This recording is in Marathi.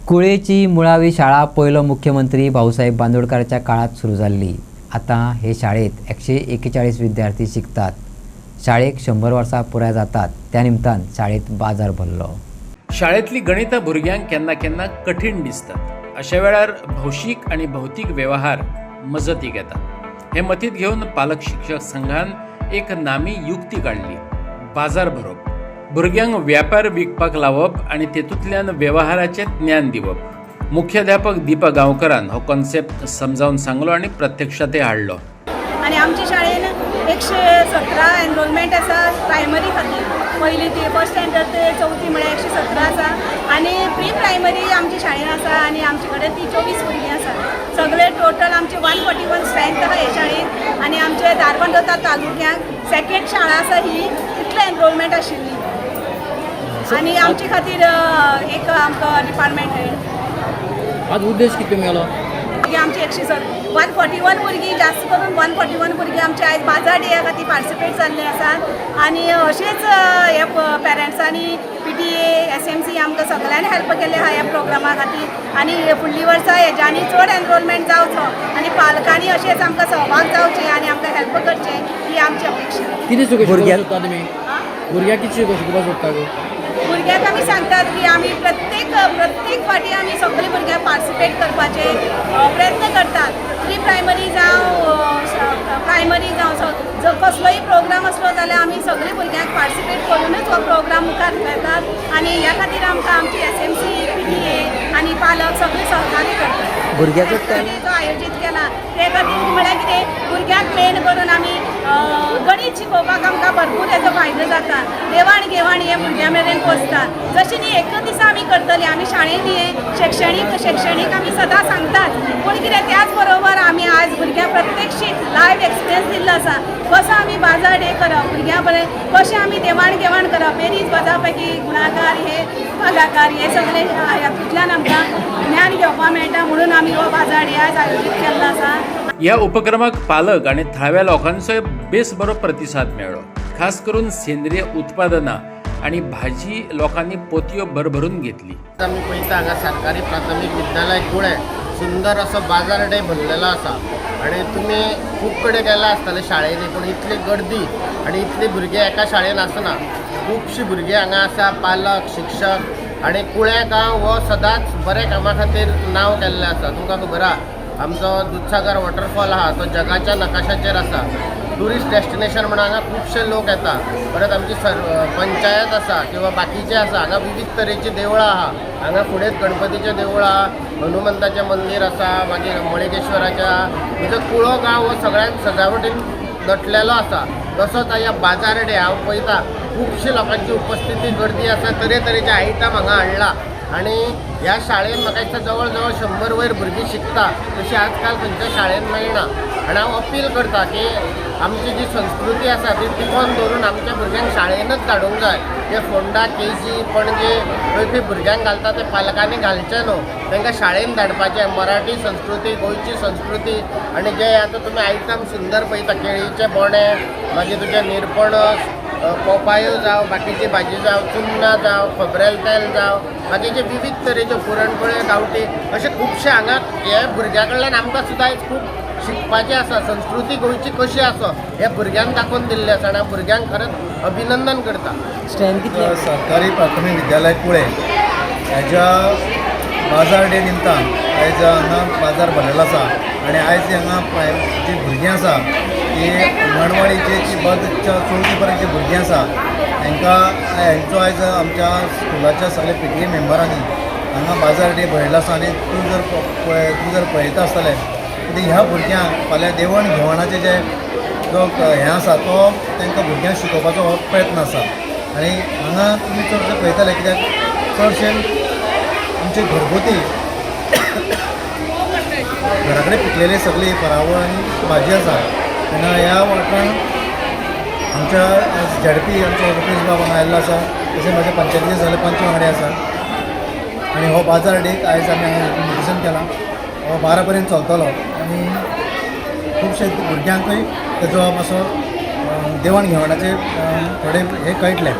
कुळेची मुळावी शाळा पहिलो मुख्यमंत्री भाऊसाहेब बांदोडकरांच्या काळात सुरू झाली. आता हे शाळेत 141 विद्यार्थी शिकतात. शाळेक 100 वर्सां पुराय जातात. त्या निमतान शाळेत बाजार भरलो. शाळेतली गणितां भुरग्यांक केन्ना केन्ना कठीण दिसतात. अशा वेळार भौशीक आणि भौतीक व्यवहार मजतीक येतात. हे मतीत घेऊन पालक शिक्षक संघान एक नामी युक्ती काढली, बाजार भरप. भुरग्यांक व्यापार विकपाक लावप आणि तेतूंतल्यान व्यवहाराचें ज्ञान दिवप. मुख्याध्यापक दीपा गांवकरान हो कॉन्सेप्ट समजावन सांगलो आणि प्रत्यक्षात हाडलो. आणि आमच्या शाळेन 117 एनरोलमेंट आसा प्रायमरी खातीर. पयली ते फर्स्ट स्टँडर्ड ते चवथी म्हळ्यार 117 आसा आणि प्री प्रायमरी आमच्या शाळेन आसा आणि आमचे कडेन ती 24 भुरगीं आसात. सगळे टोटल आमचे 141 स्ट्रेंथ आसा हे शाळेंत आणि आमचे धारबांदोडा तालुक्यांत सेकंड शाळा आसा ही इतले एनरोलमेंट आशिल्ली. आणि आमचे खातीर एक आमकां डिपार्टमेंट हेड आज उद्देश कितें मेळ्ळो की आमची 141 भुरगीं जास्त करून 141 भुरगीं आमचे आयज बाजार डे खातीर पार्टिसिपेट जाल्ले आसात. आणि अशेंच हे पेरंट्सांनी PTA SMC आमकां सगळ्यांनी हेल्प केले आहा ह्या प्रोग्रामा खातीर. आणि फुडलीं वर्सां हेज्यांनी चड एनरोलमेंट जावचो आणि पालकांनी अशेंच आमकां सहभाग जावचे आणि आमकां हेल्प करचे ही आमची अपेक्षा. कितें शिकोवपाक सोदता तुमी? भुरग्यांक कितें शिकोवपाक सोदता गो? भुरग्यांक आमी सांगतात की आमी प्रत्येक फाटी आमी सगळे भुरग्यांक पार्टिसिपेट करपाचे प्रयत्न करतात. प्री प्रायमरी जावं प्रायमरी जावं जर कसलोय प्रोग्राम असलो जाल्यार आमी सगळे भुरग्यांक पार्टिसिपेट करूनच हो प्रोग्राम मुखार व्हरतात. आणि ह्या खातीर आमकां आमची SMC PTA आणि पालक सगळे सहकार्य करतात. भुरग्याचो जो आयोजीत केला ते खातीर म्हळ्यार कितें भुरग्यांक मेन करून आमी गणित शिकोवपाक आमकां भरपूर हेजो फायदो जाता. देवाण घेवाण हे भुरग्यां मेरेन पोचता. जशें न्ही एकच दिसा आमी करतली आमी शाळेंत हे शैक्षणीक आमी सदां सांगतात. पूण कितें त्याच बरोबर आमी आयज भुरग्यांक प्रत्यक्षीत लायव्ह एक्सपिरियन्स दिल्लो आसा. कसो आमी बाजार डे करप, भुरग्यां बरें कशें आमी देवाण घेवाण करप, बेरीज वजापैकी गुणाकार हे भागाकार हे सगळे हातूंतल्यान आमकां ज्ञान घेवपाक मेळटा. म्हणून आमी हो बाजार डे आयज आयोजीत केल्लो आसा. ह्या उपक्रमाक पालक आणि थळाव्या लोकांचोय बेस बरो प्रतिसाद मेळ्ळो. खास करून सेंद्रीय उत्पादनां आणि भाजी लोकांनी पोतयो भरभरून घेतली. आमी पळयता हांगा सरकारी प्राथमीक विद्यालय कुळे सुंदर असो बाजार डे भरलेलो आसा. आणि तुमी खूब कडेन गेला आसतले शाळेंनी, पूण इतली गर्दी आणि इतली भुरगे एका शाळेन आसना. खुबशीं भुरगे हांगा आसा, पालक शिक्षक. आणि कुळे गांव हो सदांच बरे कामा खातीर नांव केल्लें आसा. तुमकां खबर आहा आमचो दुधसागर वॉटरफॉल आहा तो जगाच्या नकाशाचेर आसा. ट्युरिस्ट डेस्टिनेशन म्हणून हांगा खुबशे लोक येता. परत आमची पंचायत आसा किंवा बाकीचे आसा. हांगा विविध तरेची देवळां आहा. हांगा फुडेंच गणपतीचें देवूळ आहा, हनुमंताचें मंदीर आसा, मागीर मळिकेश्वराचें आहा. म्हणजे कुळो गांव हो सगळ्यान सजावटीन नटलेलो आसा. तसोच ह्या बाजार डे हांव पळयता खुबशी लोकांची उपस्थिती गर्दी आसा. तरेतरेचे आयटम हांगा हाडला. आणि ह्या शाळेन म्हाका दिसता जवळ जवळ 100 वयर भुरगीं शिकता. तशी आजकाल खंयच्या शाळेन मेळना. आणि हांव अपील करता की आमची जी संस्कृती आसा ती टिकोवन दवरून आमच्या भुरग्यांक शाळेनच धाडूंक जाय. जे फोंडा KG पणजे खंय भुरग्यांक घालता ते पालकांनी घालचें न्हू, तांकां शाळेन धाडपाचें. मराठी संस्कृती, गोंयची संस्कृती आणि जे आतां तुमी आयटम सुंदर पळयता, केळीचे बोणे, मागीर तुजे निरपणस, पोपायो जावं, बाकीची भाजी जावं, चुन्ना जावं, खोबरेल तेल जावं, मागीर जे विविध तरेच्यो पुरणपोळ्यो गांवठी अशे खुबशे हांगा हे भुरग्यां कडल्यान आमकां सुद्दां खूब शिकपाचें आसा. संस्कृती गोंयची कशी आसा हे भुरग्यांक दाखोवन दिल्लें आसा. आनी हांव भुरग्यांक खरेंच अभिनंदन करता. सरकारी प्राथमीक विद्यालय कुळे हेज्या बाजार डे निमतान आयज हांगा बाजार भरलेलो आसा. आणि आयज हांगा जी भुरगीं आसा ती अंगणवाडीचे जी बदच्या 4थी पर्यंतची भुरगीं आसा हेंचो आयज आमच्या स्कुलाच्या सगळे PTA मेंबरांनी हांगा बाजार डे भरयलो आसा. आनी तूं जर पळयता आसतलें की ह्या भुरग्यांक फाल्यां देवण घेवणाचें जे जो हें आसा तो तांकां भुरग्यांक शिकोवपाचो हो प्रयत्न आसा. आणि हांगा तुमी चडशे पळयतले कित्याक चडशे आमचे घरगुती घरा कडेन पिकलेली सगळी फरावळ आनी भाजी आसा. तेन्ना ह्या वाठारांत आमच्या ZP आमचो रुपेश बाब हांगा आयिल्लो आसा. तशें म्हाज्या पंचायतीचे जाले पंच वांगडी आसा. आणि हो बाजार डेक आयज आमी हांगा इन्विटेशन केलां. हो 12 पर्यंत चलतलो. आणि खुबशे भुरग्यांकूय तेजो मातसो देवण घेवणाचे थोडे हे कळटले.